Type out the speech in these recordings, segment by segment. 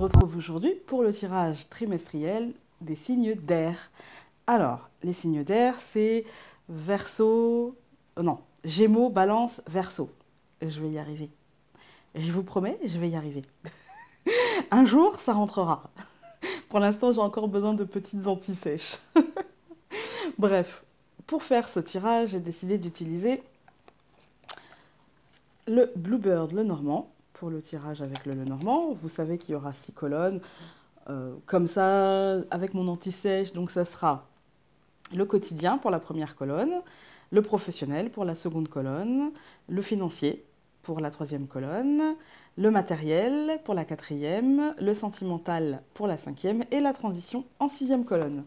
retrouve aujourd'hui pour le tirage trimestriel des signes d'air. Alors, les signes d'air, c'est Verseau, non, Gémeaux, Balance, Verseau. Je vais y arriver. Je vous promets, je vais y arriver. Un jour, ça rentrera. Pour l'instant, j'ai encore besoin de petites anti-sèches. Bref, pour faire ce tirage, j'ai décidé d'utiliser le Bluebird Lenormand pour le tirage avec le Lenormand. Vous savez qu'il y aura 6 colonnes. Comme ça, avec mon anti-sèche, donc ça sera le quotidien pour la première colonne, le professionnel pour la seconde colonne, le financier pour la troisième colonne, le matériel pour la quatrième, le sentimental pour la cinquième et la transition en sixième colonne.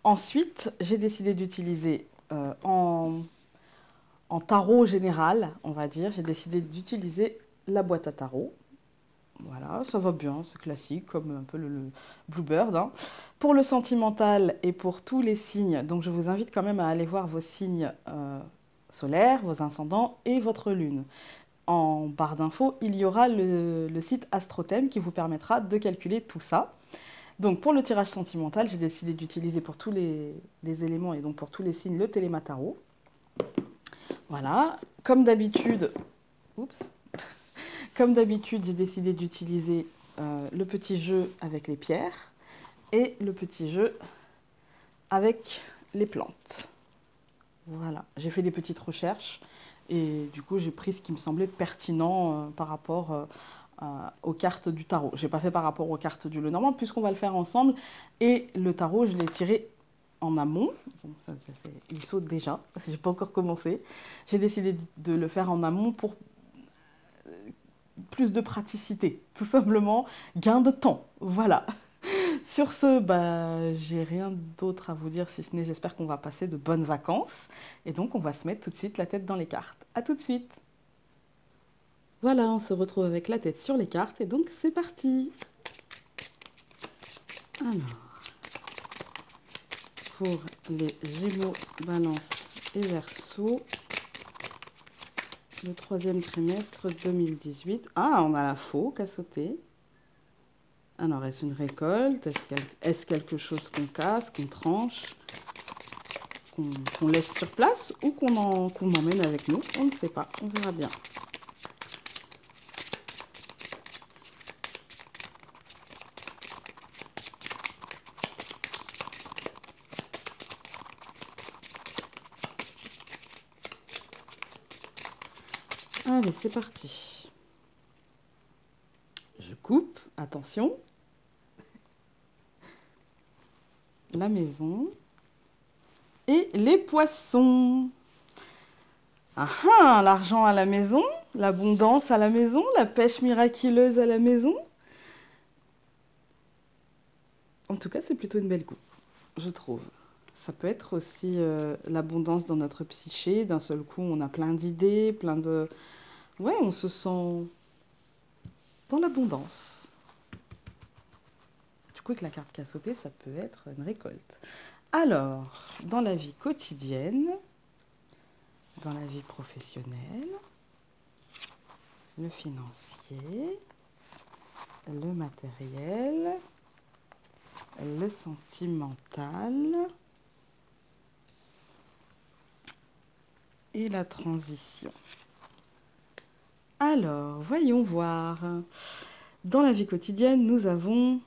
Ensuite, j'ai décidé d'utiliser en tarot général, on va dire, j'ai décidé d'utiliser la boîte à tarot. Voilà, ça va bien, c'est classique, comme un peu le Bluebird. Hein. Pour le sentimental et pour tous les signes, donc je vous invite quand même à aller voir vos signes solaires, vos ascendants et votre lune. En barre d'infos, il y aura le site Astrothème qui vous permettra de calculer tout ça. Donc pour le tirage sentimental, j'ai décidé d'utiliser pour tous les éléments et donc pour tous les signes le Téléma-Tarot. Voilà, comme d'habitude, j'ai décidé d'utiliser le petit jeu avec les pierres et le petit jeu avec les plantes. Voilà, j'ai fait des petites recherches et du coup j'ai pris ce qui me semblait pertinent par rapport aux cartes du tarot. Je n'ai pas fait par rapport aux cartes du Lenormand puisqu'on va le faire ensemble et le tarot je l'ai tiré en amont. Bon, il saute déjà, j'ai pas encore commencé. J'ai décidé de le faire en amont pour plus de praticité, tout simplement, gain de temps, voilà. Sur ce, j'ai rien d'autre à vous dire si ce n'est j'espère qu'on va passer de bonnes vacances et donc on va se mettre tout de suite la tête dans les cartes. À tout de suite. Voilà, on se retrouve avec la tête sur les cartes et donc c'est parti. Alors, pour les Gémeaux, Balance et Verseau, le troisième trimestre 2018. Ah, on a la faux qui a sauté. Alors, est-ce une récolte? Est-ce quelque chose qu'on casse, qu'on tranche, qu'on laisse sur place ou qu'on emmène avec nous? On ne sait pas, on verra bien. Allez, c'est parti. Je coupe, attention. La maison. Et les poissons. Ah ah, l'argent à la maison, l'abondance à la maison, la pêche miraculeuse à la maison. En tout cas, c'est plutôt une belle coupe, je trouve. Ça peut être aussi l'abondance dans notre psyché. D'un seul coup, on a plein d'idées, plein de... Ouais, on se sent dans l'abondance. Du coup, avec la carte qui a sauté, ça peut être une récolte. Alors, dans la vie quotidienne, dans la vie professionnelle, le financier, le matériel, le sentimental et la transition. Alors, voyons voir. Dans la vie quotidienne, nous avons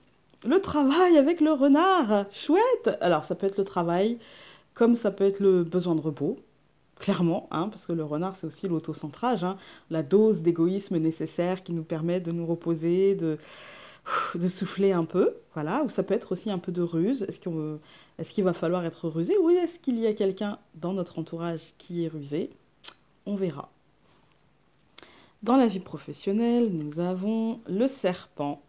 le travail avec le renard. Chouette! Alors, ça peut être le travail, comme ça peut être le besoin de repos. Clairement, hein, parce que le renard, c'est aussi l'autocentrage, hein, la dose d'égoïsme nécessaire qui nous permet de nous reposer, de souffler un peu. Voilà. Ou ça peut être aussi un peu de ruse. Est-ce qu'il va falloir être rusé ou est-ce qu'il y a quelqu'un dans notre entourage qui est rusé? On verra. Dans la vie professionnelle, nous avons le serpent.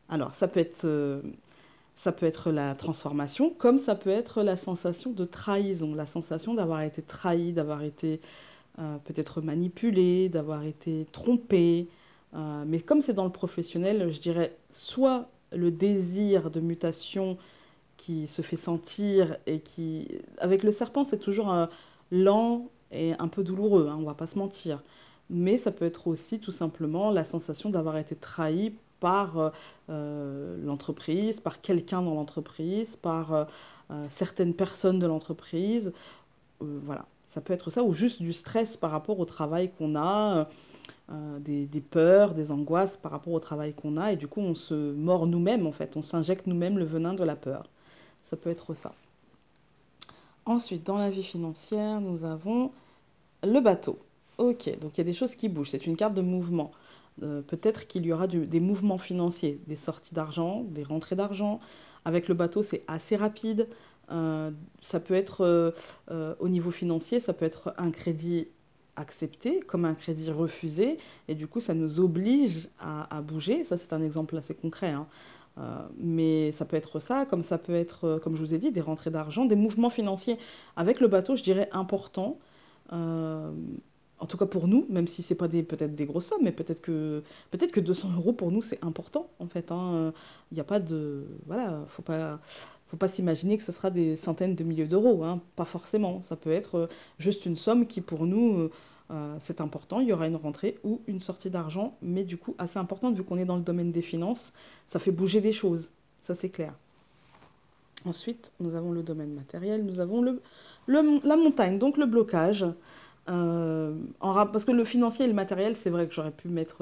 Alors, ça peut être la transformation, comme ça peut être la sensation de trahison, la sensation d'avoir été trahi, d'avoir été peut-être manipulé, d'avoir été trompé. Mais comme c'est dans le professionnel, je dirais soit le désir de mutation qui se fait sentir et qui... Avec le serpent, c'est toujours lent et un peu douloureux, hein, on va pas se mentir. Mais ça peut être aussi tout simplement la sensation d'avoir été trahi par l'entreprise, par quelqu'un dans l'entreprise, par certaines personnes de l'entreprise. Voilà, ça peut être ça, ou juste du stress par rapport au travail qu'on a, des peurs, des angoisses par rapport au travail qu'on a, et du coup on se mord nous-mêmes en fait, on s'injecte nous-mêmes le venin de la peur. Ça peut être ça. Ensuite, dans la vie financière, nous avons le bateau. Ok, donc il y a des choses qui bougent, c'est une carte de mouvement. Peut-être qu'il y aura des mouvements financiers, des sorties d'argent, des rentrées d'argent. Avec le bateau, c'est assez rapide. Euh, Ça peut être au niveau financier, ça peut être un crédit accepté comme un crédit refusé. Et du coup, ça nous oblige à bouger. Ça, c'est un exemple assez concret, hein. Mais ça peut être ça, comme ça peut être, comme je vous ai dit, des rentrées d'argent, des mouvements financiers. Avec le bateau, je dirais important. Euh, En tout cas pour nous, même si c'est pas peut-être des grosses sommes, mais peut-être que 200 euros pour nous c'est important en fait, hein. Il n'y a pas de, voilà, faut pas s'imaginer que ce sera des centaines de milliers d'euros, hein. Pas forcément. Ça peut être juste une somme qui pour nous c'est important. Il y aura une rentrée ou une sortie d'argent, mais du coup assez importante vu qu'on est dans le domaine des finances. Ça fait bouger les choses, ça c'est clair. Ensuite, nous avons le domaine matériel, nous avons la montagne, donc le blocage. Parce que le financier et le matériel, c'est vrai que j'aurais pu mettre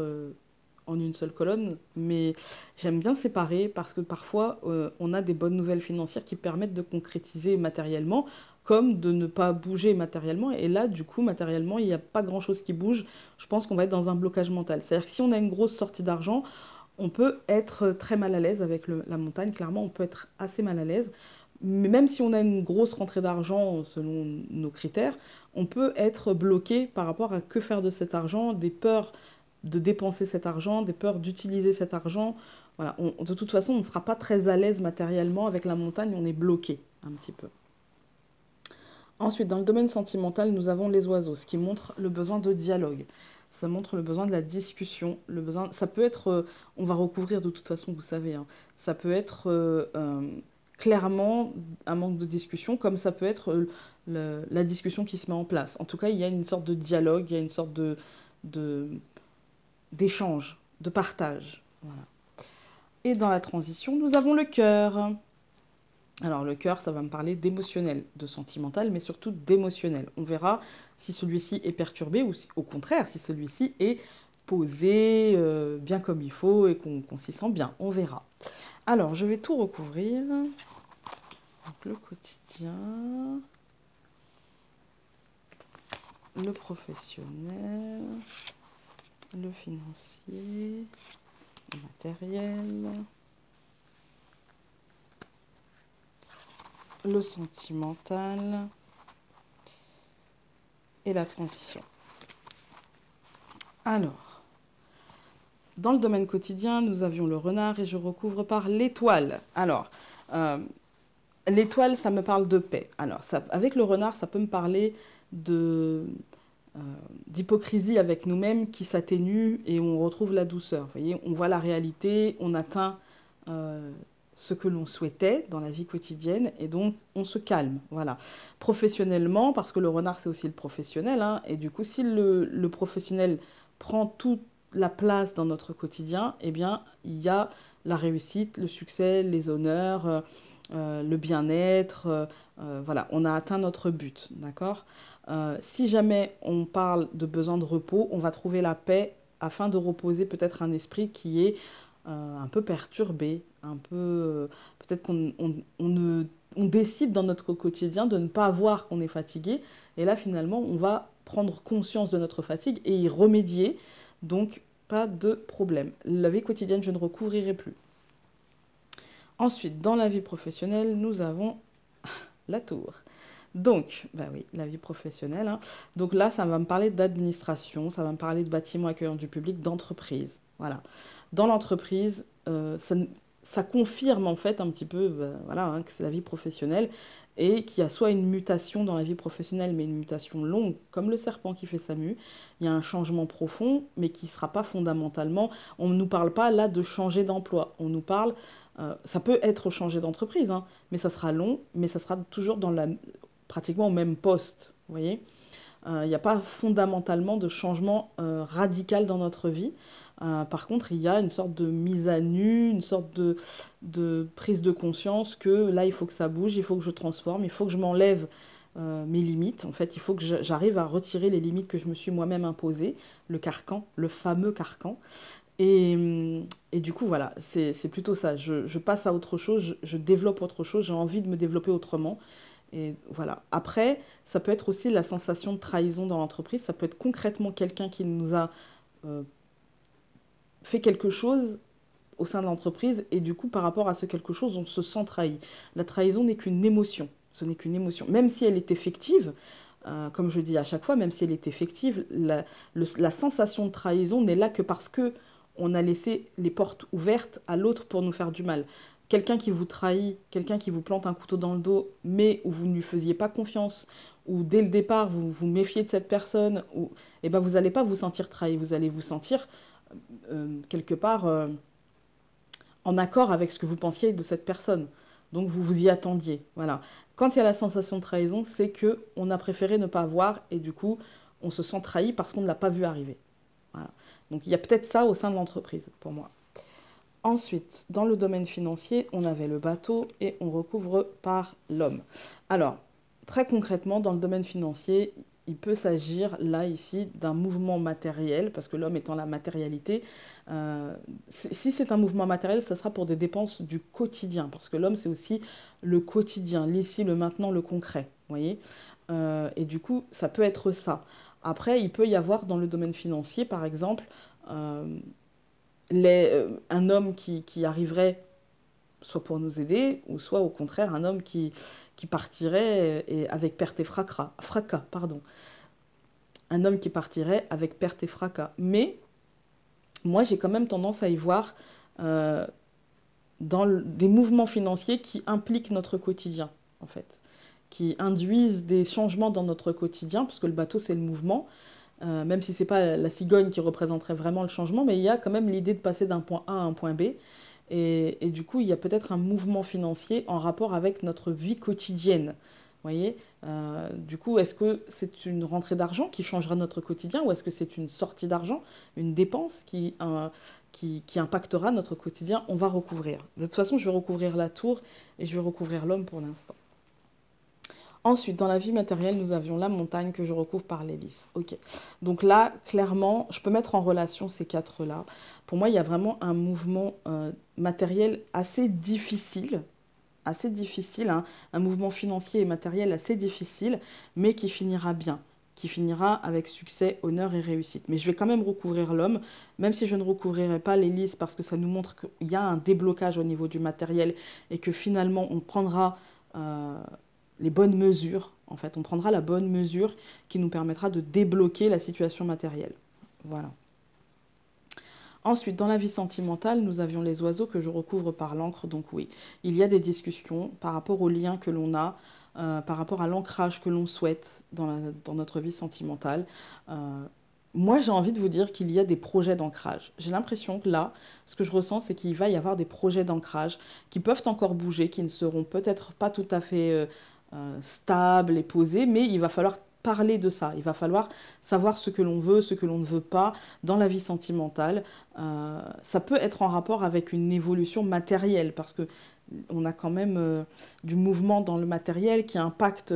en une seule colonne, mais j'aime bien séparer parce que parfois on a des bonnes nouvelles financières qui permettent de concrétiser matériellement, comme de ne pas bouger matériellement. Et là, du coup, matériellement, il n'y a pas grand-chose qui bouge. Je pense qu'on va être dans un blocage mental. C'est-à-dire que si on a une grosse sortie d'argent, on peut être très mal à l'aise avec la montagne. Clairement, on peut être assez mal à l'aise. Mais même si on a une grosse rentrée d'argent selon nos critères, on peut être bloqué par rapport à que faire de cet argent, des peurs de dépenser cet argent, des peurs d'utiliser cet argent. Voilà, de toute façon, on ne sera pas très à l'aise matériellement avec la montagne, on est bloqué un petit peu. Ensuite, dans le domaine sentimental, nous avons les oiseaux, ce qui montre le besoin de dialogue. Ça montre le besoin de la discussion, le besoin. Ça peut être, on va recouvrir de toute façon, vous savez, hein, ça peut être clairement un manque de discussion, comme ça peut être la discussion qui se met en place. En tout cas, il y a une sorte de dialogue, il y a une sorte de- d'échange, de partage. Voilà. Et dans la transition, nous avons le cœur. Alors le cœur, ça va me parler d'émotionnel, de sentimental, mais surtout d'émotionnel. On verra si celui-ci est perturbé ou si, au contraire, si celui-ci est posé bien comme il faut et qu'on s'y sent bien. On verra. Alors, je vais tout recouvrir. Donc, le quotidien, le professionnel, le financier, le matériel, le sentimental et la transition. Alors, dans le domaine quotidien, nous avions le renard et je recouvre par l'étoile. Alors, euh, l'étoile, ça me parle de paix. Alors, avec le renard, ça peut me parler de euh, d'hypocrisie avec nous-mêmes qui s'atténue et on retrouve la douceur. Vous voyez, on voit la réalité, on atteint euh, ce que l'on souhaitait dans la vie quotidienne et donc on se calme. Voilà. Professionnellement, parce que le renard c'est aussi le professionnel, hein, et du coup si le professionnel prend toute la place dans notre quotidien, eh bien il y a la réussite, le succès, les honneurs, le bien-être, voilà, on a atteint notre but, d'accord. Si jamais on parle de besoin de repos, on va trouver la paix afin de reposer peut-être un esprit qui est un peu perturbé, un peu peut-être on décide dans notre quotidien de ne pas voir qu'on est fatigué, et là finalement on va prendre conscience de notre fatigue et y remédier, donc pas de problème. La vie quotidienne, je ne recouvrirai plus. Ensuite, dans la vie professionnelle, nous avons la tour. Donc, bah oui, la vie professionnelle, hein. Donc là, ça va me parler d'administration, ça va me parler de bâtiments accueillants du public, d'entreprise. Voilà. Dans l'entreprise, ça confirme en fait un petit peu, bah, voilà, hein, que c'est la vie professionnelle et qu'il y a soit une mutation dans la vie professionnelle, mais une mutation longue, comme le serpent qui fait sa mue. Il y a un changement profond, mais qui ne sera pas fondamentalement. On ne nous parle pas là de changer d'emploi. On nous parle, ça peut être changer d'entreprise, hein, mais ça sera long, mais ça sera toujours dans pratiquement au même poste, vous voyez. Il n'y a pas fondamentalement de changement radical dans notre vie. Par contre, il y a une sorte de mise à nu, une sorte de prise de conscience que là, il faut que ça bouge, il faut que je transforme, il faut que je m'enlève mes limites. En fait, il faut que j'arrive à retirer les limites que je me suis moi-même imposées, le carcan, le fameux carcan. Et du coup, voilà, c'est plutôt ça. Je passe à autre chose, je développe autre chose, j'ai envie de me développer autrement. Et voilà. Après, ça peut être aussi la sensation de trahison dans l'entreprise. Ça peut être concrètement quelqu'un qui nous a euh, fait quelque chose au sein de l'entreprise et du coup, par rapport à ce quelque chose, on se sent trahi. La trahison n'est qu'une émotion. Ce n'est qu'une émotion. Même si elle est effective, comme je dis à chaque fois, même si elle est effective, la sensation de trahison n'est là que parce que on a laissé les portes ouvertes à l'autre pour nous faire du mal. Quelqu'un qui vous trahit, quelqu'un qui vous plante un couteau dans le dos, mais où vous ne lui faisiez pas confiance, ou dès le départ vous vous méfiez de cette personne, ou, eh ben vous n'allez pas vous sentir trahi, vous allez vous sentir quelque part en accord avec ce que vous pensiez de cette personne. Donc vous vous y attendiez. Voilà. Quand il y a la sensation de trahison, c'est que on a préféré ne pas voir et du coup on se sent trahi parce qu'on ne l'a pas vu arriver. Voilà. Donc il y a peut-être ça au sein de l'entreprise pour moi. Ensuite, dans le domaine financier, on avait le bateau et on recouvre par l'homme. Alors, très concrètement, dans le domaine financier, il peut s'agir là, ici, d'un mouvement matériel, parce que l'homme étant la matérialité. euh, si c'est un mouvement matériel, ça sera pour des dépenses du quotidien, parce que l'homme, c'est aussi le quotidien, l'ici, le maintenant, le concret. Vous voyez. Et du coup, ça peut être ça. Après, il peut y avoir dans le domaine financier, par exemple, euh, un homme qui arriverait soit pour nous aider, ou soit au contraire un homme qui partirait et avec perte et fracas, pardon. Un homme qui partirait avec perte et fracas. Mais moi, j'ai quand même tendance à y voir euh, des mouvements financiers qui impliquent notre quotidien, en fait, qui induisent des changements dans notre quotidien, parce que le bateau, c'est le mouvement, même si c'est pas la cigogne qui représenterait vraiment le changement, mais il y a quand même l'idée de passer d'un point A à un point B. Et du coup, il y a peut-être un mouvement financier en rapport avec notre vie quotidienne. Vous voyez. Du coup, est-ce que c'est une rentrée d'argent qui changera notre quotidien ou est-ce que c'est une sortie d'argent, une dépense qui impactera notre quotidien? On va recouvrir. De toute façon, je vais recouvrir la tour et je vais recouvrir l'homme pour l'instant. Ensuite, dans la vie matérielle, nous avions la montagne que je recouvre par l'hélice. Ok. Donc là, clairement, je peux mettre en relation ces quatre-là. Pour moi, il y a vraiment un mouvement matériel assez difficile, hein, un mouvement financier et matériel assez difficile, mais qui finira bien, qui finira avec succès, honneur et réussite. Mais je vais quand même recouvrir l'homme, même si je ne recouvrirai pas l'hélice parce que ça nous montre qu'il y a un déblocage au niveau du matériel et que finalement on prendra euh, les bonnes mesures. En fait, on prendra la bonne mesure qui nous permettra de débloquer la situation matérielle. Voilà. Ensuite, dans la vie sentimentale, nous avions les oiseaux que je recouvre par l'encre. Donc oui, il y a des discussions par rapport aux liens que l'on a, par rapport à l'ancrage que l'on souhaite dans notre vie sentimentale. Euh, Moi, j'ai envie de vous dire qu'il y a des projets d'ancrage. J'ai l'impression que là, ce que je ressens, c'est qu'il va y avoir des projets d'ancrage qui peuvent encore bouger, qui ne seront peut-être pas tout à fait stables et posés, mais il va falloir parler de ça. Il va falloir savoir ce que l'on veut, ce que l'on ne veut pas dans la vie sentimentale. Ça peut être en rapport avec une évolution matérielle, parce que on a quand même du mouvement dans le matériel qui impacte,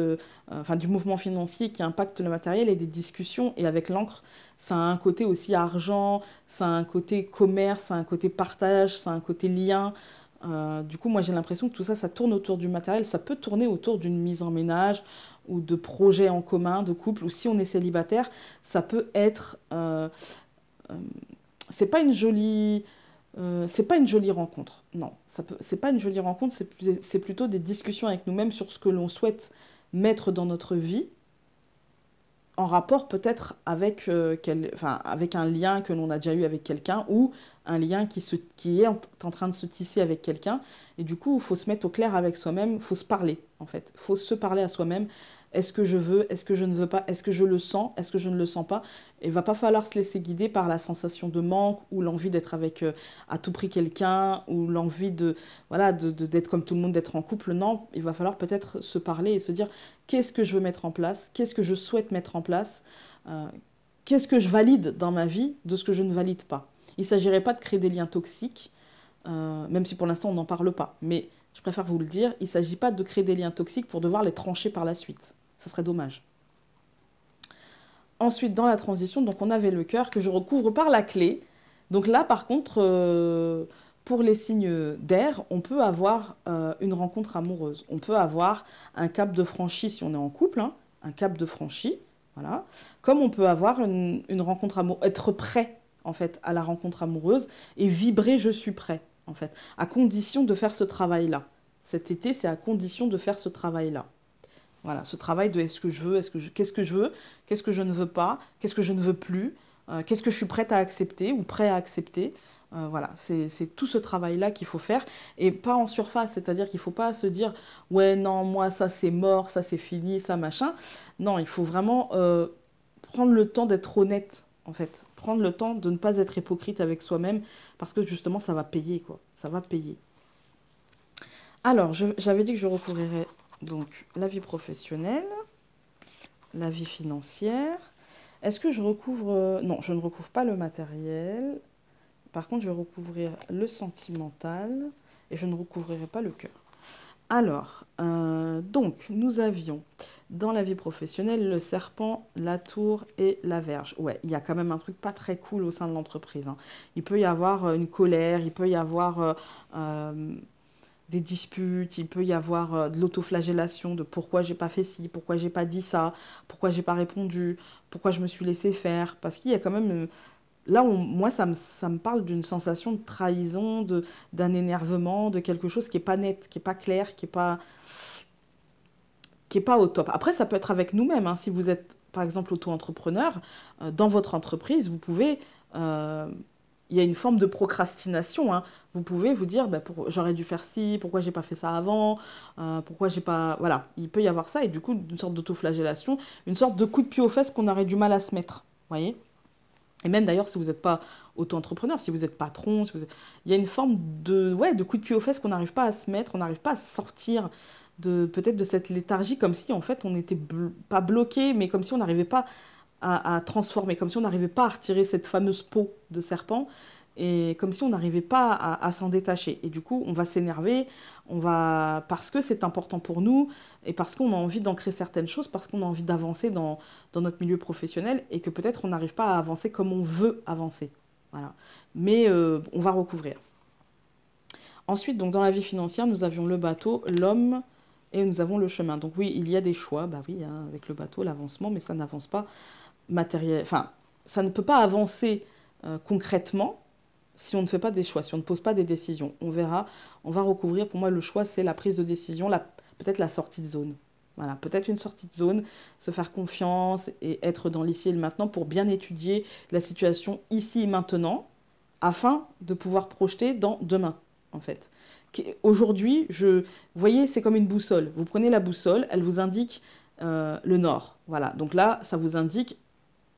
enfin du mouvement financier qui impacte le matériel et des discussions. Et avec l'encre, ça a un côté aussi argent, ça a un côté commerce, ça a un côté partage, ça a un côté lien. Du coup, moi j'ai l'impression que tout ça, ça tourne autour du matériel. Ça peut tourner autour d'une mise en ménage ou de projets en commun, de couple, ou si on est célibataire, ça peut être... euh, c'est pas une jolie... c'est pas une jolie rencontre, non. C'est pas une jolie rencontre, c'est plutôt des discussions avec nous-mêmes sur ce que l'on souhaite mettre dans notre vie, en rapport peut-être avec, enfin, avec un lien que l'on a déjà eu avec quelqu'un ou un lien qui est en train de se tisser avec quelqu'un. Et du coup, il faut se mettre au clair avec soi-même, il faut se parler en fait. Il faut se parler à soi-même. Est-ce que je veux? Est-ce que je ne veux pas? Est-ce que je le sens? Est-ce que je ne le sens pas? Il va pas falloir se laisser guider par la sensation de manque ou l'envie d'être avec à tout prix quelqu'un ou l'envie de voilà d'être comme tout le monde, d'être en couple. Non, il va falloir peut-être se parler et se dire qu'est-ce que je veux mettre en place? Qu'est-ce que je souhaite mettre en place? Euh, Qu'est-ce que je valide dans ma vie de ce que je ne valide pas? Il ne s'agirait pas de créer des liens toxiques, même si pour l'instant on n'en parle pas. Mais je préfère vous le dire, il ne s'agit pas de créer des liens toxiques pour devoir les trancher par la suite. Ça serait dommage. Ensuite, dans la transition, donc on avait le cœur que je recouvre par la clé. Donc là, par contre, pour les signes d'air, on peut avoir une rencontre amoureuse. On peut avoir un cap de franchi si on est en couple, hein, un cap de franchi, voilà. Comme on peut avoir une rencontre amoureuse, être prêt en fait à la rencontre amoureuse et vibrer je suis prêt en fait, à condition de faire ce travail-là. Cet été, c'est à condition de faire ce travail-là. Voilà, ce travail de est-ce que je veux, qu'est-ce que je veux, qu'est-ce que je ne veux pas, qu'est-ce que je ne veux plus, qu'est-ce que je suis prête à accepter ou prêt à accepter. Voilà, c'est tout ce travail-là qu'il faut faire et pas en surface, c'est-à-dire qu'il ne faut pas se dire ouais, non, moi, ça c'est mort, ça c'est fini, ça machin. Non, il faut vraiment prendre le temps d'être honnête, en fait. Prendre le temps de ne pas être hypocrite avec soi-même parce que justement, ça va payer, quoi. Ça va payer. Alors, j'avais dit que je recouvrirais donc la vie professionnelle, la vie financière. Est-ce que je recouvre... Non, je ne recouvre pas le matériel. Par contre, je vais recouvrir le sentimental et je ne recouvrirai pas le cœur. Alors, donc, nous avions dans la vie professionnelle le serpent, la tour et la verge. Ouais, il y a quand même un truc pas très cool au sein de l'entreprise, hein. Il peut y avoir une colère, il peut y avoir des disputes, il peut y avoir de l'autoflagellation de pourquoi j'ai pas fait ci, pourquoi j'ai pas dit ça, pourquoi j'ai pas répondu, pourquoi je me suis laissé faire. Parce qu'il y a quand même... là, moi, ça me parle d'une sensation de trahison, d'un énervement, de quelque chose qui est pas net, qui est pas clair, qui est pas au top. Après, ça peut être avec nous-mêmes, hein. Si vous êtes, par exemple, auto-entrepreneur, dans votre entreprise, vous pouvez... il y a une forme de procrastination, hein. Vous pouvez vous dire, bah, j'aurais dû faire ci, pourquoi j'ai pas fait ça avant, pourquoi j'ai pas... Voilà, il peut y avoir ça, et du coup, une sorte d'autoflagellation, une sorte de coup de pied aux fesses qu'on aurait du mal à se mettre, vous voyez. Et même d'ailleurs, si vous n'êtes pas auto-entrepreneur, si vous êtes patron, il y a une forme de, ouais, de coup de pied aux fesses qu'on n'arrive pas à se mettre, on n'arrive pas à sortir peut-être de cette léthargie, comme si en fait on n'était pas bloqué, mais comme si on n'arrivait pas à transformer, comme si on n'arrivait pas à retirer cette fameuse peau de serpent, et comme si on n'arrivait pas à s'en détacher. Et du coup, on va s'énerver, parce que c'est important pour nous, et parce qu'on a envie d'ancrer certaines choses, parce qu'on a envie d'avancer dans notre milieu professionnel, et que peut-être on n'arrive pas à avancer comme on veut avancer. Voilà. Mais on va recouvrir. Ensuite, donc, dans la vie financière, nous avions le bateau, l'homme, et nous avons le chemin. Donc oui, il y a des choix, bah oui, hein, avec le bateau, l'avancement, mais ça n'avance pas matériel, enfin, ça ne peut pas avancer concrètement si on ne fait pas des choix, si on ne pose pas des décisions. On verra, on va recouvrir. Pour moi, le choix, c'est la prise de décision, peut-être la sortie de zone. Voilà, peut-être une sortie de zone, se faire confiance et être dans l'ici et le maintenant pour bien étudier la situation ici et maintenant, afin de pouvoir projeter dans demain, en fait. Aujourd'hui, vous voyez, c'est comme une boussole. Vous prenez la boussole, elle vous indique le nord. Voilà, donc là, ça vous indique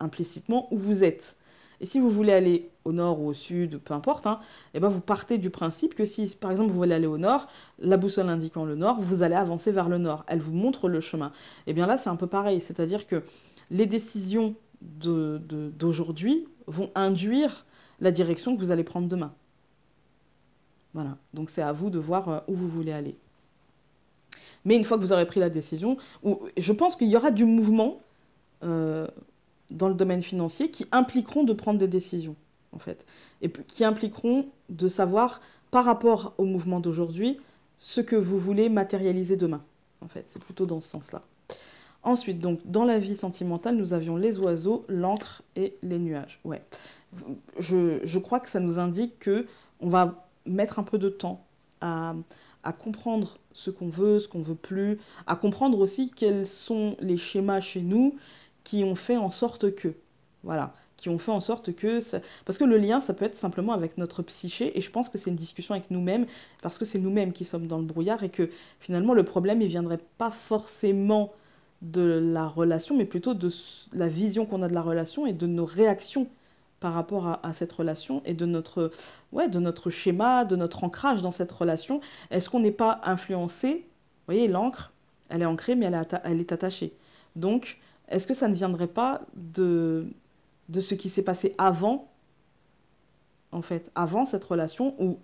implicitement où vous êtes. Et si vous voulez aller au nord ou au sud, peu importe, hein, eh ben vous partez du principe que si, par exemple, vous voulez aller au nord, la boussole indiquant le nord, vous allez avancer vers le nord. Elle vous montre le chemin. Et bien là, c'est un peu pareil. C'est-à-dire que les décisions d'aujourd'hui vont induire la direction que vous allez prendre demain. Voilà. Donc c'est à vous de voir où vous voulez aller. Mais une fois que vous aurez pris la décision, je pense qu'il y aura du mouvement dans le domaine financier qui impliqueront de prendre des décisions, en fait. Et qui impliqueront de savoir, par rapport au mouvement d'aujourd'hui, ce que vous voulez matérialiser demain. En fait, c'est plutôt dans ce sens-là. Ensuite, donc, dans la vie sentimentale, nous avions les oiseaux, l'encre et les nuages. Ouais. Je crois que ça nous indique que on va mettre un peu de temps à comprendre ce qu'on veut plus, à comprendre aussi quels sont les schémas chez nous qui ont fait en sorte que, voilà, qui ont fait en sorte que... Parce que le lien, ça peut être simplement avec notre psyché, et je pense que c'est une discussion avec nous-mêmes, parce que c'est nous-mêmes qui sommes dans le brouillard, et que finalement, le problème, il viendrait pas forcément de la relation, mais plutôt de la vision qu'on a de la relation et de nos réactions par rapport à cette relation et de notre schéma, de notre ancrage dans cette relation. Est-ce qu'on n'est pas influencé? Vous voyez, l'encre, elle est ancrée, mais elle est attachée. Donc, est-ce que ça ne viendrait pas de ce qui s'est passé avant en fait, avant cette relation ou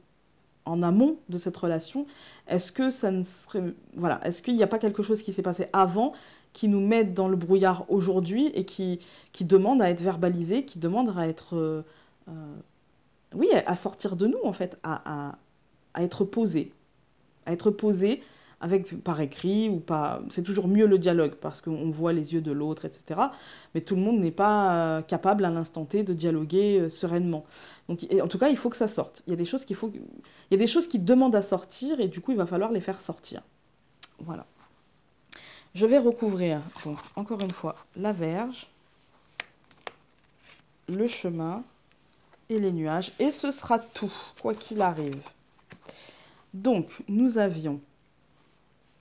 en amont de cette relation? Est-ce que ça ne serait... Voilà, est-ce qu'il n'y a pas quelque chose qui s'est passé avant qui nous met dans le brouillard aujourd'hui et qui demande à être verbalisé, qui demande à être... oui, à sortir de nous, en fait, à être posé. À être posé avec, par écrit ou pas. C'est toujours mieux le dialogue parce qu'on voit les yeux de l'autre, etc. Mais tout le monde n'est pas capable à l'instant T de dialoguer sereinement. Donc, en tout cas, il faut que ça sorte. Il y a des choses il y a des choses qui demandent à sortir et du coup, il va falloir les faire sortir. Voilà. Je vais recouvrir, donc, encore une fois, la Vierge, le chemin et les nuages. Et ce sera tout, quoi qu'il arrive. Donc, nous avions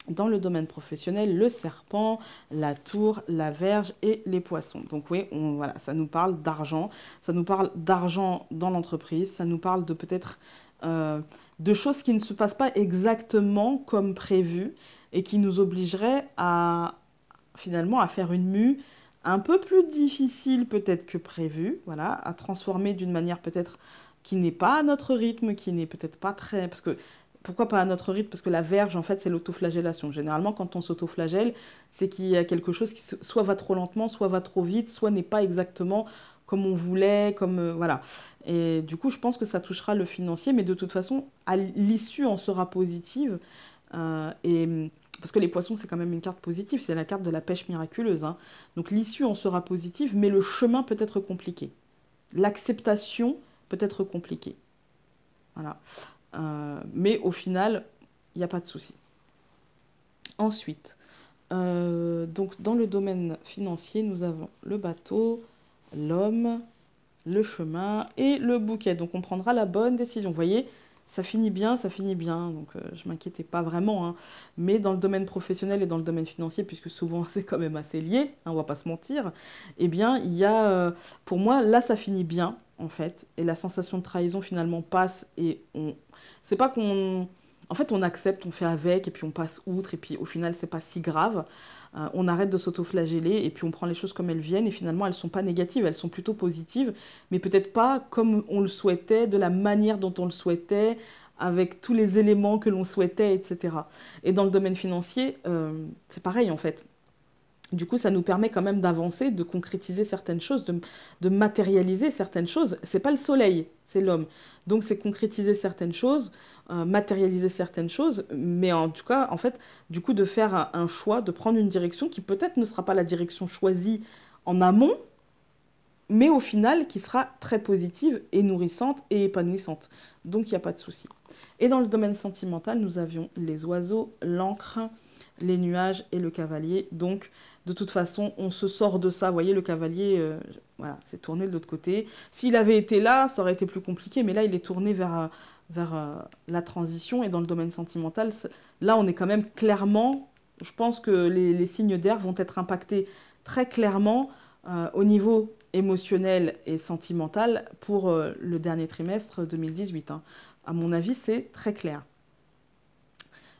dans le domaine professionnel le serpent, la tour, la Vierge et les poissons. Donc oui, voilà, ça nous parle d'argent, ça nous parle d'argent dans l'entreprise, ça nous parle de peut-être de choses qui ne se passent pas exactement comme prévu et qui nous obligeraient à finalement à faire une mue un peu plus difficile peut-être que prévu, voilà, à transformer d'une manière peut-être qui n'est pas à notre rythme, qui n'est peut-être pas très... Parce que, pourquoi pas à notre rythme? Parce que la verge, en fait, c'est l'autoflagellation. Généralement, quand on s'autoflagelle, c'est qu'il y a quelque chose qui soit va trop lentement, soit va trop vite, soit n'est pas exactement comme on voulait, comme... voilà. Et du coup, je pense que ça touchera le financier, mais de toute façon, à l'issue en sera positive. Et parce que les poissons, c'est quand même une carte positive, c'est la carte de la pêche miraculeuse, hein. Donc l'issue en sera positive, mais le chemin peut être compliqué. L'acceptation peut être compliquée. Voilà. Mais au final, il n'y a pas de souci. Ensuite, donc dans le domaine financier, nous avons le bateau, l'homme, le chemin et le bouquet. Donc on prendra la bonne décision. Vous voyez, ça finit bien, ça finit bien. Donc je m'inquiétais pas vraiment, hein. Mais dans le domaine professionnel et dans le domaine financier, puisque souvent c'est quand même assez lié, hein, on va pas se mentir, eh bien il y a, pour moi, là ça finit bien en fait. Et la sensation de trahison finalement passe et on... C'est pas qu'on... En fait, on accepte, on fait avec, et puis on passe outre, et puis au final, c'est pas si grave. On arrête de s'autoflageller, et puis on prend les choses comme elles viennent, et finalement, elles sont pas négatives, elles sont plutôt positives, mais peut-être pas comme on le souhaitait, de la manière dont on le souhaitait, avec tous les éléments que l'on souhaitait, etc. Et dans le domaine financier, c'est pareil en fait. Du coup, ça nous permet quand même d'avancer, de concrétiser certaines choses, de matérialiser certaines choses. C'est pas le soleil, c'est l'homme. Donc, c'est concrétiser certaines choses, matérialiser certaines choses, mais en tout cas, en fait, du coup, de faire un choix, de prendre une direction qui peut-être ne sera pas la direction choisie en amont, mais au final, qui sera très positive et nourrissante et épanouissante. Donc, il n'y a pas de souci. Et dans le domaine sentimental, nous avions les oiseaux, l'encre, les nuages et le cavalier. Donc, de toute façon, on se sort de ça. Vous voyez, le cavalier, voilà, c'est tourné de l'autre côté. S'il avait été là, ça aurait été plus compliqué, mais là, il est tourné vers la transition. Et dans le domaine sentimental, là, on est quand même clairement... Je pense que les signes d'air vont être impactés très clairement au niveau émotionnel et sentimental pour le dernier trimestre 2018, hein. À mon avis, c'est très clair.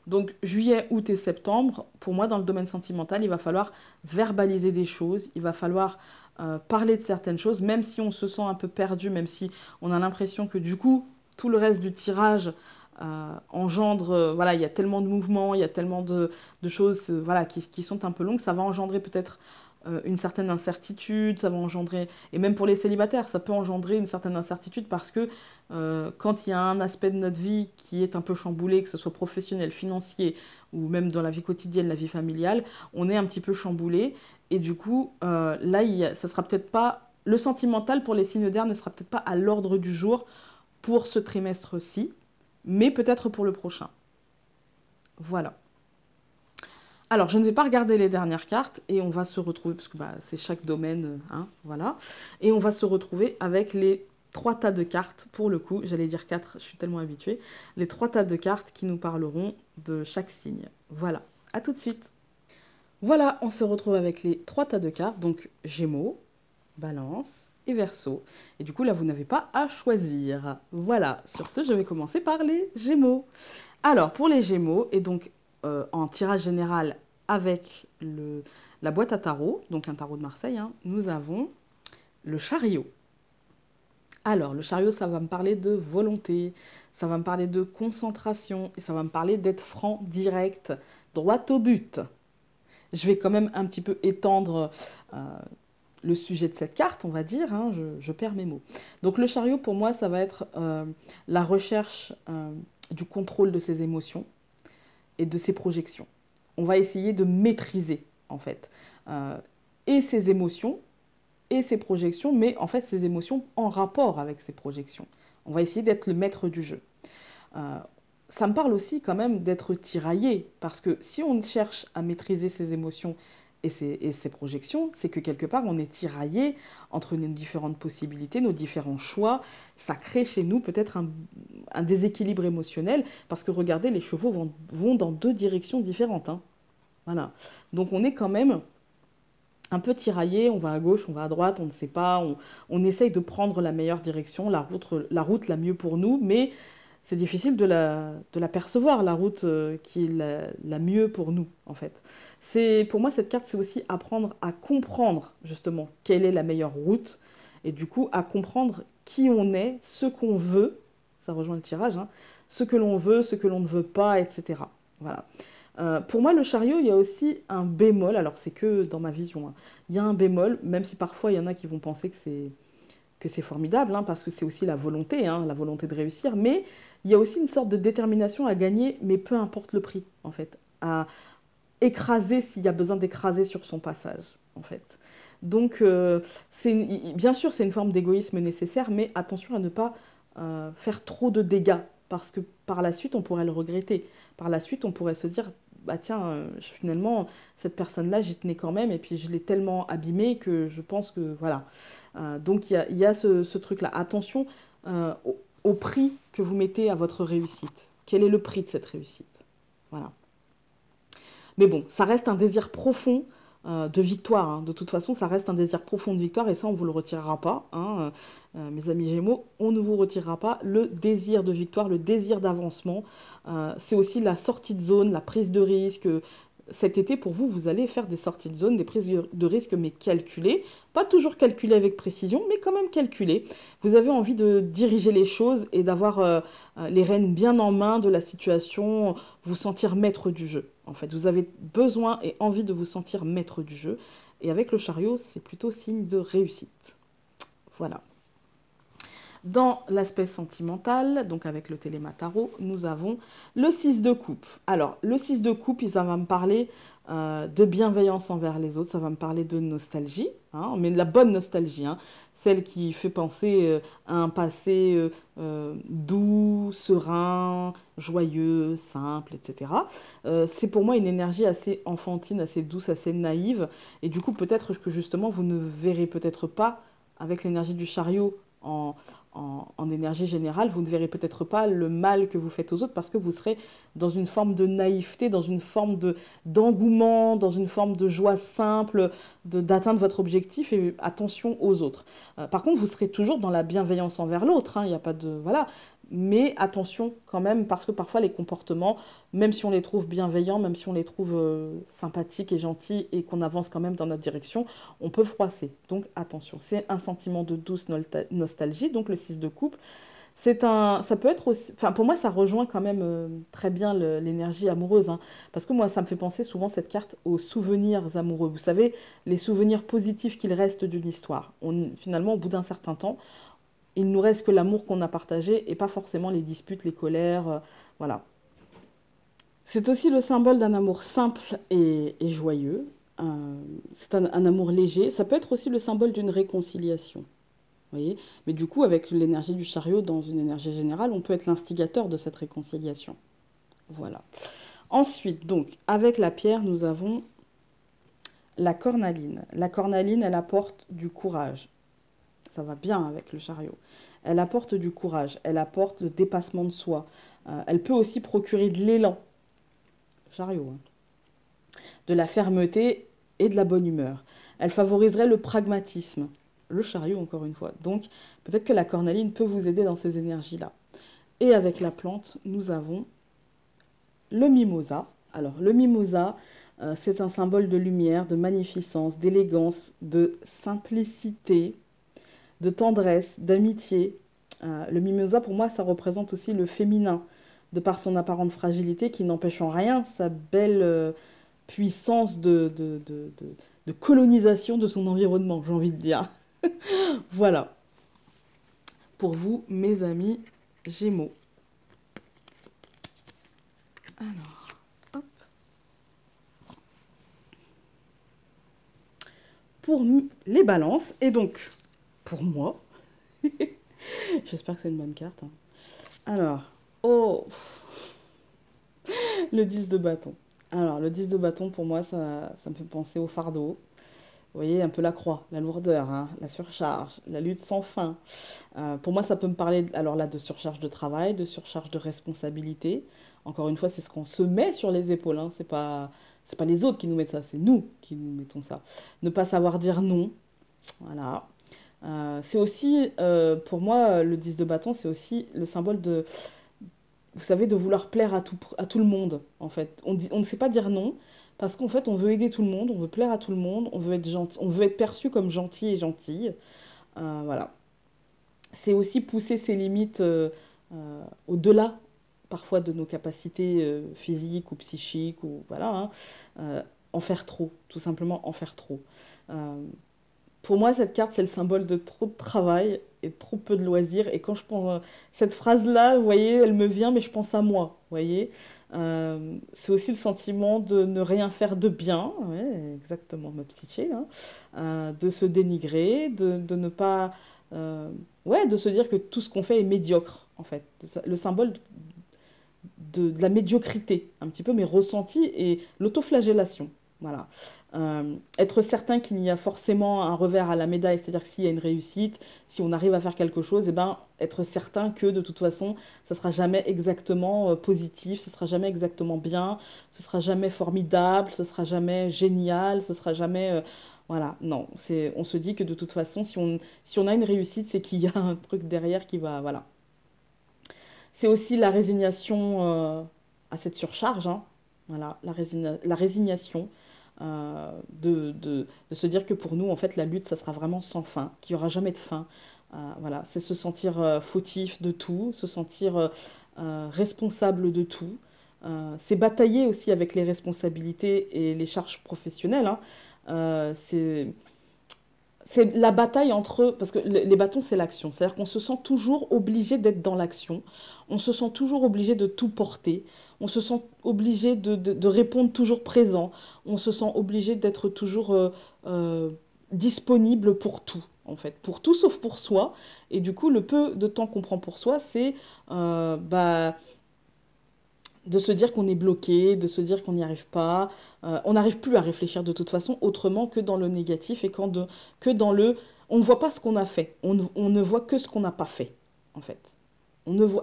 Donc juillet, août et septembre, pour moi dans le domaine sentimental, il va falloir verbaliser des choses, il va falloir parler de certaines choses, même si on se sent un peu perdu, même si on a l'impression que du coup, tout le reste du tirage engendre, voilà, il y a tellement de mouvements, il y a tellement de choses voilà, qui sont un peu longues, ça va engendrer peut-être une certaine incertitude, ça va engendrer, et même pour les célibataires, ça peut engendrer une certaine incertitude parce que quand il y a un aspect de notre vie qui est un peu chamboulé, que ce soit professionnel, financier ou même dans la vie quotidienne, la vie familiale, on est un petit peu chamboulé et du coup, là, ça sera peut-être pas, le sentimental pour les signes d'air ne sera peut-être pas à l'ordre du jour pour ce trimestre-ci, mais peut-être pour le prochain. Voilà. Alors, je ne vais pas regarder les dernières cartes et on va se retrouver, parce que bah, c'est chaque domaine, hein, voilà. Et on va se retrouver avec les 3 tas de cartes, pour le coup, j'allais dire 4, je suis tellement habituée, les 3 tas de cartes qui nous parleront de chaque signe. Voilà, à tout de suite. Voilà, on se retrouve avec les 3 tas de cartes, donc Gémeaux, Balance et Verseau. Et du coup, là, vous n'avez pas à choisir. Voilà, sur ce, je vais commencer par les Gémeaux. Alors, pour les Gémeaux, et donc en tirage général avec la boîte à tarot, donc un tarot de Marseille, hein, nous avons le chariot, Alors, le chariot, ça va me parler de volonté, ça va me parler de concentration, et ça va me parler d'être franc, direct, droit au but. Je vais quand même un petit peu étendre le sujet de cette carte, on va dire, hein, je perds mes mots. Donc le chariot, pour moi, ça va être la recherche du contrôle de ses émotions et de ses projections. On va essayer de maîtriser, en fait, euh, et ses émotions et ses projections, mais en fait ses émotions en rapport avec ses projections. On va essayer d'être le maître du jeu. Euh, Ça me parle aussi quand même d'être tiraillé, parce que si on cherche à maîtriser ses émotions et ses projections, c'est que quelque part on est tiraillé entre nos différentes possibilités, nos différents choix. Ça crée chez nous peut-être un déséquilibre émotionnel, parce que regardez, les chevaux vont dans deux directions différentes, hein. Voilà. Donc on est quand même un peu tiraillé, on va à gauche, on va à droite, on ne sait pas, on essaye de prendre la meilleure direction, la route la mieux pour nous, mais c'est difficile de la percevoir, la route qui est la mieux pour nous, en fait. Pour moi, cette carte, c'est aussi apprendre à comprendre, justement, quelle est la meilleure route, et du coup, à comprendre qui on est, ce qu'on veut, ça rejoint le tirage, hein, ce que l'on veut, ce que l'on ne veut pas, etc. Voilà. Pour moi, le chariot, il y a aussi un bémol, alors c'est que dans ma vision, hein. Il y a un bémol, même si parfois il y en a qui vont penser que c'est formidable, hein, parce que c'est aussi hein, la volonté de réussir, mais il y a aussi une sorte de détermination à gagner, mais peu importe le prix, en fait, à écraser s'il y a besoin d'écraser sur son passage, en fait. Donc, bien sûr, c'est une forme d'égoïsme nécessaire, mais attention à ne pas faire trop de dégâts, parce que par la suite, on pourrait le regretter. Par la suite, on pourrait se dire, bah tiens, finalement, cette personne-là, j'y tenais quand même, et puis je l'ai tellement abîmée que je pense que, voilà. Donc, il y a ce truc-là. Attention au prix que vous mettez à votre réussite. Quel est le prix de cette réussite? Voilà. Mais bon, ça reste un désir profond de victoire, hein. De toute façon, ça reste un désir profond de victoire et ça, on ne vous le retirera pas, hein. Mes amis Gémeaux, on ne vous retirera pas le désir de victoire, le désir d'avancement. C'est aussi la sortie de zone, la prise de risque. Cet été, pour vous, vous allez faire des sorties de zone, des prises de risque, mais calculées. Pas toujours calculées avec précision, mais quand même calculées. Vous avez envie de diriger les choses et d'avoir les rênes bien en main de la situation, vous sentir maître du jeu. En fait, vous avez besoin et envie de vous sentir maître du jeu. Et avec le chariot, c'est plutôt signe de réussite. Voilà. Dans l'aspect sentimental, donc avec le télémataro, nous avons le 6 de coupe. Alors, le 6 de coupe, ça va me parler de bienveillance envers les autres, ça va me parler de nostalgie, hein, mais de la bonne nostalgie, hein, celle qui fait penser à un passé doux, serein, joyeux, simple, etc. C'est pour moi une énergie assez enfantine, assez douce, assez naïve, et du coup peut-être que justement vous ne verrez peut-être pas avec l'énergie du chariot en, en énergie générale, vous ne verrez peut-être pas le mal que vous faites aux autres parce que vous serez dans une forme de naïveté, dans une forme d'engouement, dans une forme de joie simple, d'atteindre votre objectif et attention aux autres. Par contre, vous serez toujours dans la bienveillance envers l'autre, hein, il n'y a pas de... Voilà. Mais attention quand même, parce que parfois les comportements, même si on les trouve bienveillants, même si on les trouve sympathiques et gentils et qu'on avance quand même dans notre direction, on peut froisser. Donc attention, c'est un sentiment de douce nostalgie, donc le 6 de coupe. Ça peut être aussi, enfin pour moi ça rejoint quand même très bien l'énergie amoureuse, hein, parce que moi ça me fait penser souvent cette carte aux souvenirs amoureux. Vous savez, les souvenirs positifs qu'il reste d'une histoire. Finalement, au bout d'un certain temps, il nous reste que l'amour qu'on a partagé et pas forcément les disputes, les colères, voilà. C'est aussi le symbole d'un amour simple et joyeux. C'est un amour léger. Ça peut être aussi le symbole d'une réconciliation. Vous voyez. Mais du coup, avec l'énergie du chariot dans une énergie générale, on peut être l'instigateur de cette réconciliation. Voilà. Ensuite, donc, avec la pierre, nous avons la cornaline. La cornaline, elle apporte du courage. Ça va bien avec le chariot. Elle apporte du courage, elle apporte le dépassement de soi. Elle peut aussi procurer de l'élan, chariot, hein, de la fermeté et de la bonne humeur. Elle favoriserait le pragmatisme, le chariot encore une fois. Donc peut-être que la cornaline peut vous aider dans ces énergies-là. Et avec la plante, nous avons le mimosa. Alors le mimosa, c'est un symbole de lumière, de magnificence, d'élégance, de simplicité. de tendresse, d'amitié. Le mimosa, pour moi, ça représente aussi le féminin, de par son apparente fragilité, qui n'empêche en rien sa belle puissance de colonisation de son environnement, j'ai envie de dire. Voilà, pour vous, mes amis Gémeaux. Alors, hop. Pour les balances, et donc, pour moi, j'espère que c'est une bonne carte, hein. Alors, oh, le 10 de bâton. Alors, le 10 de bâton, pour moi, ça me fait penser au fardeau. Vous voyez, un peu la croix, la lourdeur, hein, la surcharge, la lutte sans fin. Pour moi, ça peut me parler, alors là, de surcharge de travail, de surcharge de responsabilité. Encore une fois, c'est ce qu'on se met sur les épaules, hein. C'est pas les autres qui nous mettent ça, c'est nous qui nous mettons ça. Ne pas savoir dire non, voilà. C'est aussi, pour moi, le 10 de bâton, c'est aussi le symbole de, vous savez, de vouloir plaire à tout le monde, en fait. On ne sait pas dire non, parce qu'en fait, on veut aider tout le monde, on veut plaire à tout le monde, on veut être gentil, on veut être perçu comme gentil et gentille. Voilà. C'est aussi pousser ses limites au-delà, parfois, de nos capacités physiques ou psychiques, ou voilà, hein. En faire trop, tout simplement en faire trop. Euh, pour moi, cette carte, c'est le symbole de trop de travail et de trop peu de loisirs. Et quand je pense cette phrase-là, vous voyez, elle me vient, mais je pense à moi, vous voyez. C'est aussi le sentiment de ne rien faire de bien, ouais, exactement ma psyché, hein. De se dénigrer, de ne pas, euh, ouais, de se dire que tout ce qu'on fait est médiocre, en fait. Le symbole de la médiocrité, un petit peu mes ressentis et l'autoflagellation. Voilà. Être certain qu'il y a forcément un revers à la médaille, c'est-à-dire que s'il y a une réussite, si on arrive à faire quelque chose, et ben, être certain que de toute façon, ça sera jamais exactement positif, ce sera jamais exactement bien, ce sera jamais formidable, ce sera jamais génial, ce sera jamais... voilà, non, on se dit que de toute façon, si on a une réussite, c'est qu'il y a un truc derrière qui va... Voilà. C'est aussi la résignation à cette surcharge, hein. Voilà, la résignation de se dire que pour nous, en fait, la lutte, ça sera vraiment sans fin, qu'il n'y aura jamais de fin. Voilà, c'est se sentir fautif de tout, se sentir responsable de tout. C'est batailler aussi avec les responsabilités et les charges professionnelles, hein. C'est la bataille entre... Parce que les bâtons, c'est l'action. C'est-à-dire qu'on se sent toujours obligé d'être dans l'action. On se sent toujours obligé de tout porter. On se sent obligé de répondre toujours présent. On se sent obligé d'être toujours euh, disponible pour tout, en fait. Pour tout sauf pour soi. Et du coup, le peu de temps qu'on prend pour soi, c'est bah, de se dire qu'on est bloqué, de se dire qu'on n'y arrive pas. On n'arrive plus à réfléchir de toute façon autrement que dans le négatif et que dans le... On ne voit pas ce qu'on a fait, on ne voit que ce qu'on n'a pas fait, en fait.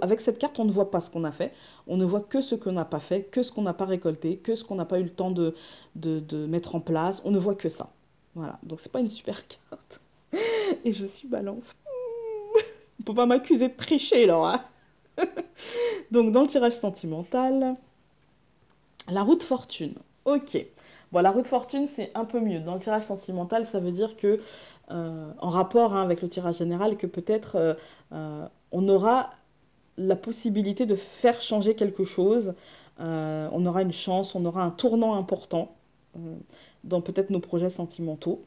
Avec cette carte, on ne voit pas ce qu'on a fait, on ne voit que ce qu'on n'a pas fait, que ce qu'on n'a pas récolté, que ce qu'on n'a pas eu le temps de mettre en place, on ne voit que ça. Voilà, donc c'est pas une super carte. Et je suis balance. On peut pas m'accuser de tricher, Laura. Donc dans le tirage sentimental, la roue de fortune. Ok. Bon, la roue de fortune, c'est un peu mieux. Dans le tirage sentimental, ça veut dire que, en rapport hein, avec le tirage général, que peut-être on aura la possibilité de faire changer quelque chose. On aura une chance, on aura un tournant important dans peut-être nos projets sentimentaux.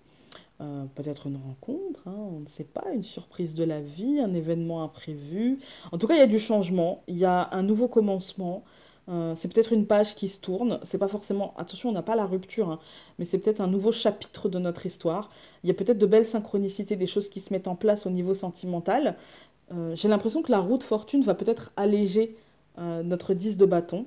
Peut-être une rencontre, hein, on ne sait pas, une surprise de la vie, un événement imprévu. En tout cas, il y a du changement, il y a un nouveau commencement. C'est peut-être une page qui se tourne. C'est pas forcément, attention, on n'a pas la rupture, hein, mais c'est peut-être un nouveau chapitre de notre histoire. Il y a peut-être de belles synchronicités, des choses qui se mettent en place au niveau sentimental. J'ai l'impression que la roue de fortune va peut-être alléger notre 10 de bâton.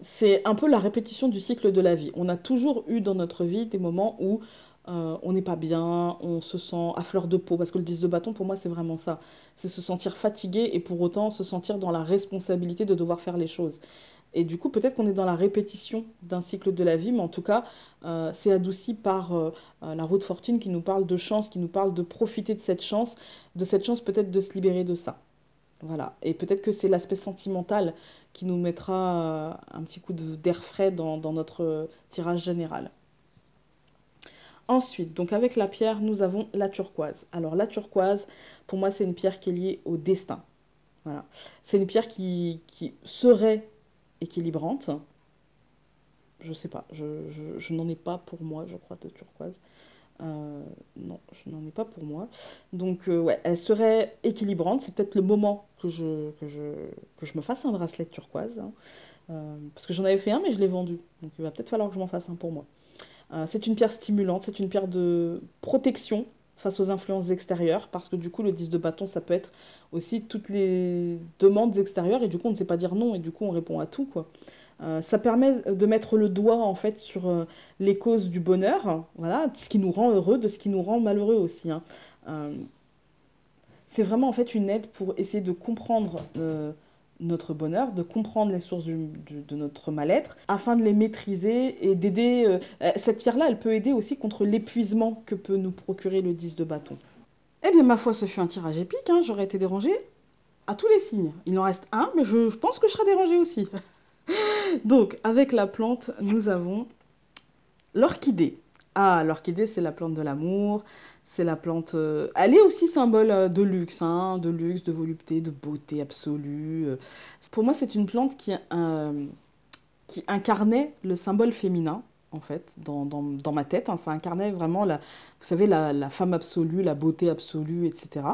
C'est un peu la répétition du cycle de la vie. On a toujours eu dans notre vie des moments où on n'est pas bien, on se sent à fleur de peau, parce que le 10 de bâton, pour moi, c'est vraiment ça. C'est se sentir fatigué et pour autant se sentir dans la responsabilité de devoir faire les choses. Et du coup, peut-être qu'on est dans la répétition d'un cycle de la vie, mais en tout cas, c'est adouci par la roue de fortune qui nous parle de chance, qui nous parle de profiter de cette chance peut-être de se libérer de ça. Voilà. Et peut-être que c'est l'aspect sentimental qui nous mettra un petit coup d'air frais dans notre tirage général. Ensuite, donc avec la pierre, nous avons la turquoise. Alors la turquoise, pour moi, c'est une pierre qui est liée au destin. Voilà. C'est une pierre qui serait équilibrante. Je sais pas, je n'en ai pas pour moi, je crois, de turquoise. Non, je n'en ai pas pour moi. Donc, ouais, elle serait équilibrante. C'est peut-être le moment que je me fasse un bracelet de turquoise, hein. Parce que j'en avais fait un, mais je l'ai vendu. Donc, il va peut-être falloir que je m'en fasse un pour moi. C'est une pierre stimulante, c'est une pierre de protection face aux influences extérieures, parce que du coup, le 10 de bâton, ça peut être aussi toutes les demandes extérieures, et du coup, on ne sait pas dire non, et du coup, on répond à tout, quoi. Ça permet de mettre le doigt, en fait, sur les causes du bonheur, voilà, de ce qui nous rend heureux, de ce qui nous rend malheureux aussi, hein. Euh, c'est vraiment, en fait, une aide pour essayer de comprendre notre bonheur, de comprendre les sources de notre mal-être, afin de les maîtriser et d'aider. Cette pierre-là, elle peut aider aussi contre l'épuisement que peut nous procurer le 10 de bâton. Eh bien, ma foi, ce fut un tirage épique, hein. J'aurais été dérangée à tous les signes. Il en reste un, mais je pense que je serai dérangée aussi. Donc, avec la plante, nous avons l'orchidée. Ah, l'orchidée, c'est la plante de l'amour. C'est la plante. Elle est aussi symbole hein, de luxe, de volupté, de beauté absolue. Pour moi, c'est une plante qui incarnait le symbole féminin, en fait, dans ma tête, hein. Ça incarnait vraiment, vous savez, la femme absolue, la beauté absolue, etc.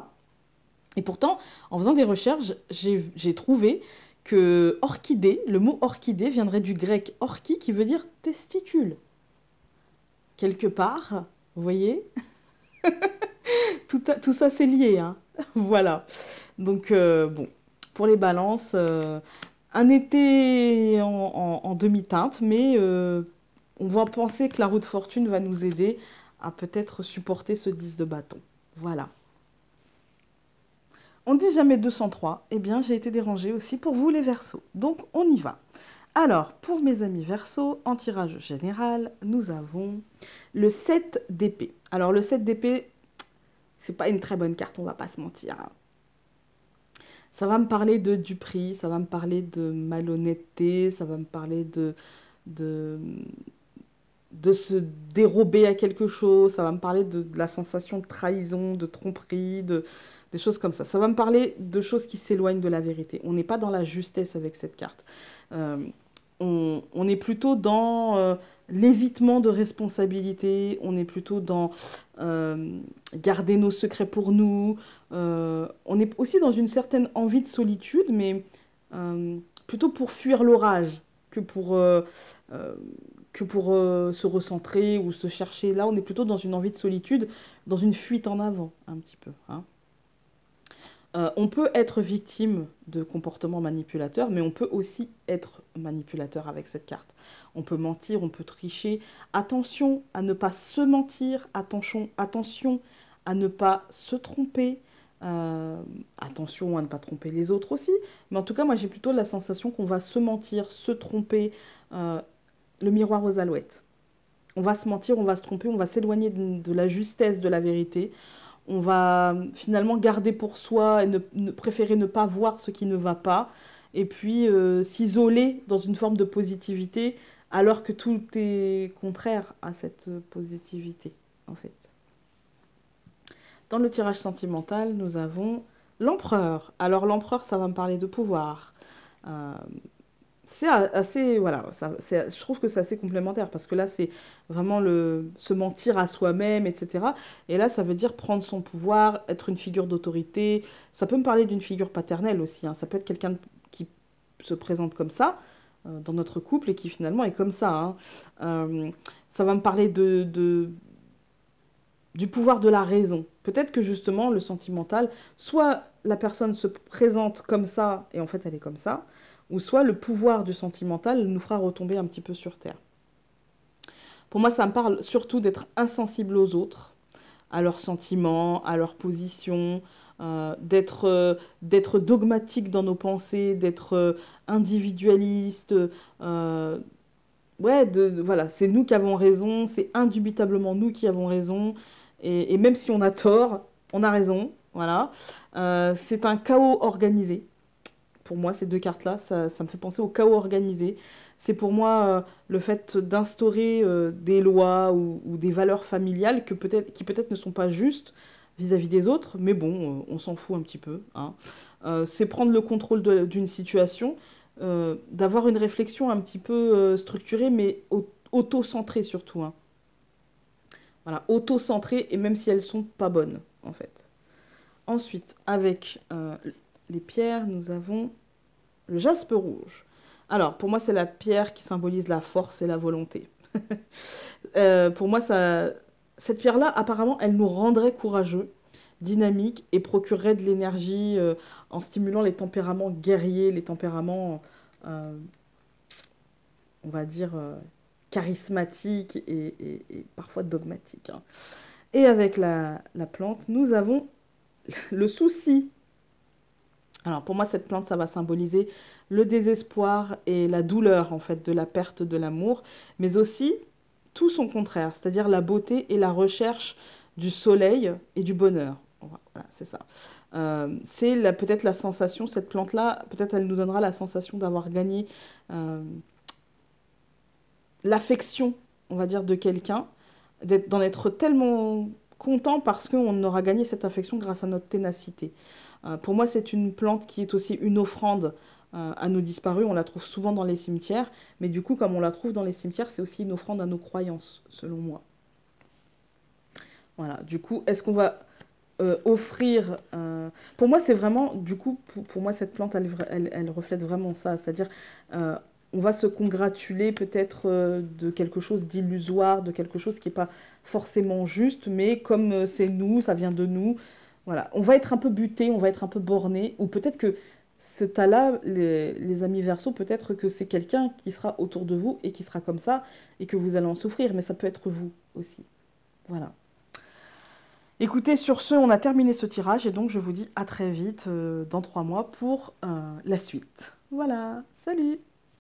Et pourtant, en faisant des recherches, j'ai trouvé que orchidée, le mot orchidée viendrait du grec orchi, qui veut dire testicule. Quelque part, vous voyez, tout ça c'est lié, hein. Voilà. Donc, bon, pour les balances, un été en demi-teinte, mais on va penser que la roue de fortune va nous aider à peut-être supporter ce 10 de bâton. Voilà. On dit jamais 203, eh bien j'ai été dérangée aussi pour vous les Verseaux. Donc on y va. Alors, pour mes amis Verseaux, en tirage général, nous avons le 7 d'épée. Alors le 7 d'épée, c'est pas une très bonne carte, on va pas se mentir, hein. Ça va me parler du prix, ça va me parler de malhonnêteté, ça va me parler de, de se dérober à quelque chose, ça va me parler de la sensation de trahison, de tromperie, des choses comme ça. Ça va me parler de choses qui s'éloignent de la vérité. On n'est pas dans la justesse avec cette carte. Euh, on est plutôt dans l'évitement de responsabilité, on est plutôt dans garder nos secrets pour nous. On est aussi dans une certaine envie de solitude, mais plutôt pour fuir l'orage que pour, euh, se recentrer ou se chercher. Là, on est plutôt dans une envie de solitude, dans une fuite en avant, un petit peu, hein. On peut être victime de comportements manipulateurs, mais on peut aussi être manipulateur avec cette carte. On peut mentir, on peut tricher. Attention à ne pas se mentir, attention à ne pas se tromper, attention à ne pas tromper les autres aussi. Mais en tout cas, moi j'ai plutôt la sensation qu'on va se mentir, se tromper, le miroir aux alouettes. On va se mentir, on va se tromper, on va s'éloigner de la justesse de la vérité. On va finalement garder pour soi et préférer ne pas voir ce qui ne va pas. Et puis s'isoler dans une forme de positivité alors que tout est contraire à cette positivité, en fait. Dans le tirage sentimental, nous avons l'empereur. Alors l'empereur, ça va me parler de pouvoir. Euh, c'est assez, voilà, je trouve que c'est assez complémentaire parce que là, c'est vraiment se mentir à soi-même, etc. Et là, ça veut dire prendre son pouvoir, être une figure d'autorité. Ça peut me parler d'une figure paternelle aussi, hein. Ça peut être quelqu'un qui se présente comme ça dans notre couple et qui finalement est comme ça, hein. Ça va me parler du pouvoir de la raison. Peut-être que justement, le sentimental, soit la personne se présente comme ça et en fait elle est comme ça, ou soit le pouvoir du sentimental nous fera retomber un petit peu sur terre. Pour moi, ça me parle surtout d'être insensible aux autres, à leurs sentiments, à leurs positions, d'être dogmatique dans nos pensées, d'être individualiste. Ouais, voilà, c'est nous qui avons raison, c'est indubitablement nous qui avons raison. Et même si on a tort, on a raison. Voilà. C'est un chaos organisé. Pour moi, ces deux cartes-là, ça me fait penser au chaos organisé. C'est pour moi le fait d'instaurer des lois ou des valeurs familiales qui peut-être ne sont pas justes vis-à-vis des autres, mais bon, on s'en fout un petit peu, hein. C'est prendre le contrôle d'une situation, d'avoir une réflexion un petit peu structurée, mais auto-centrée surtout, hein. Voilà, auto-centrées, et même si elles sont pas bonnes, en fait. Ensuite, avec les pierres, nous avons le jaspe rouge. Alors, pour moi, c'est la pierre qui symbolise la force et la volonté. Pour moi, cette pierre-là, apparemment, elle nous rendrait courageux, dynamiques et procurerait de l'énergie en stimulant les tempéraments guerriers, les tempéraments, euh, on va dire, charismatiques et parfois dogmatiques, hein. Et avec la plante, nous avons le souci. Alors pour moi, cette plante, ça va symboliser le désespoir et la douleur, en fait, de la perte de l'amour, mais aussi tout son contraire, c'est-à-dire la beauté et la recherche du soleil et du bonheur. Voilà, c'est ça. Peut-être la sensation, cette plante-là, peut-être elle nous donnera la sensation d'avoir gagné euh, l'affection, on va dire, de quelqu'un, d'en être tellement content parce qu'on aura gagné cette affection grâce à notre ténacité. Pour moi, c'est une plante qui est aussi une offrande à nos disparus. On la trouve souvent dans les cimetières, mais du coup, comme on la trouve dans les cimetières, c'est aussi une offrande à nos croyances, selon moi. Voilà, du coup, est-ce qu'on va offrir... Pour moi, c'est vraiment, du coup, pour moi, cette plante, elle reflète vraiment ça. C'est-à-dire, euh, on va se congratuler peut-être de quelque chose d'illusoire, de quelque chose qui n'est pas forcément juste, mais comme c'est nous, ça vient de nous, voilà. On va être un peu buté, on va être un peu borné, ou peut-être que ce tas-là, les amis Verseau, peut-être que c'est quelqu'un qui sera autour de vous et qui sera comme ça, et que vous allez en souffrir, mais ça peut être vous aussi. Voilà. Écoutez, sur ce, on a terminé ce tirage et donc je vous dis à très vite dans 3 mois pour la suite. Voilà, salut!